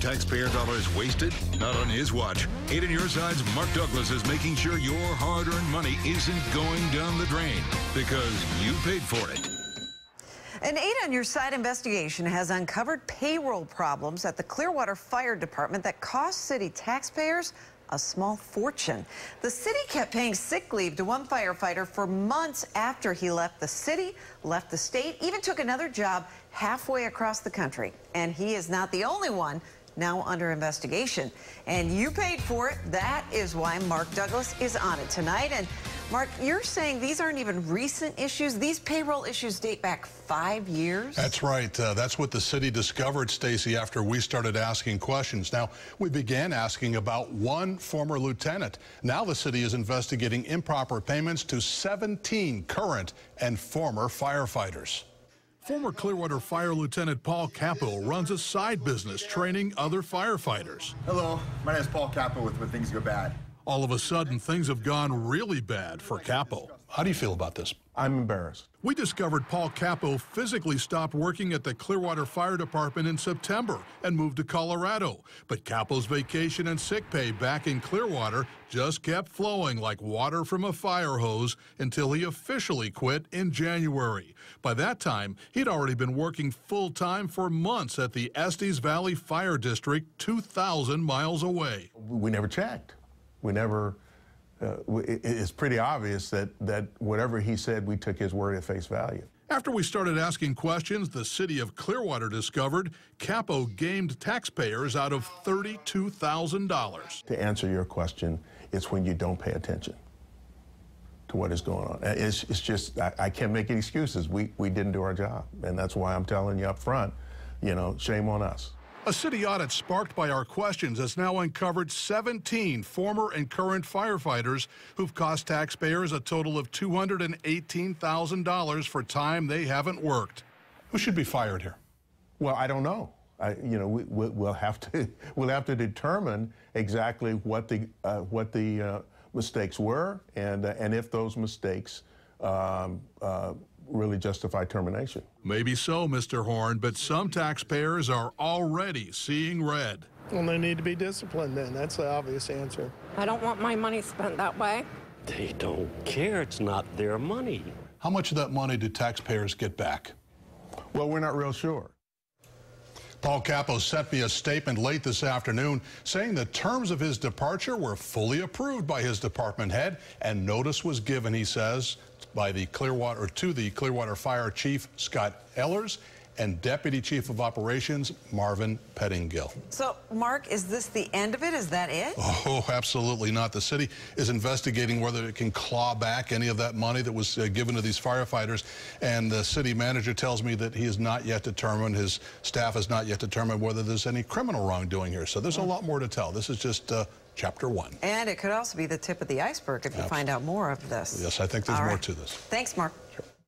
taxpayer dollars wasted? Not on his watch. 8 on your side's Mark Douglas is making sure your hard-earned money isn't going down the drain because you paid for it. An 8 on your side investigation has uncovered payroll problems at the Clearwater Fire Department that cost city taxpayers a small fortune. The city kept paying sick leave to one firefighter for months after he left the city, left the state, even took another job halfway across the country. And he is not the only one now under investigation. And you paid for it. That is why Mark Douglas is on it tonight. And Mark, you're saying these aren't even recent issues. These payroll issues date back 5 years? That's right. That's what the city discovered, Stacey, after we started asking questions. Now, we began asking about one former lieutenant. Now the city is investigating improper payments to 17 current and former firefighters. Former Clearwater Fire Lieutenant Paul Capo runs a side business training other firefighters. Hello, my name is Paul Capo with When Things Go Bad. All of a sudden, things have gone really bad for Capo. How do you feel about this? I'm embarrassed. We discovered Paul Capo physically stopped working at the Clearwater Fire Department in September and moved to Colorado. But Capo's vacation and sick pay back in Clearwater just kept flowing like water from a fire hose until he officially quit in January. By that time, he'd already been working full-time for months at the Estes Valley Fire District, 2,000 miles away. We never checked. We never, it's pretty obvious that whatever he said, we took his word at face value. After we started asking questions, the city of Clearwater discovered Capo gamed taxpayers out of $32,000. To answer your question, it's when you don't pay attention to what is going on. It's just, I can't make any excuses. We didn't do our job, and that's why I'm telling you up front, you know, shame on us. A city audit sparked by our questions has now uncovered 17 former and current firefighters who've cost taxpayers a total of $218,000 for time they haven't worked. Who should be fired here? Well, I don't know. You know, we'll have to determine exactly what the mistakes were and if those mistakes really justify termination. Maybe so, Mr. Horne, but some taxpayers are already seeing red. Well, they need to be disciplined then. That's the obvious answer. I don't want my money spent that way. They don't care. It's not their money. How much of that money do taxpayers get back? Well, we're not real sure. Paul Capo sent me a statement late this afternoon saying the terms of his departure were fully approved by his department head, and notice was given, he says, by the Clearwater Fire Chief Scott Ehlers and Deputy Chief of Operations Marvin Pettingill. So, Mark, is this the end of it? Is that it? Oh, absolutely not. The city is investigating whether it can claw back any of that money that was given to these firefighters, and the city manager tells me that he has not yet determined, his staff has not yet determined whether there's any criminal wrongdoing here. So there's a lot more to tell. This is just Chapter 1. And it could also be the tip of the iceberg if you find out more of this. Yes, I think there's more to this. Thanks, Mark.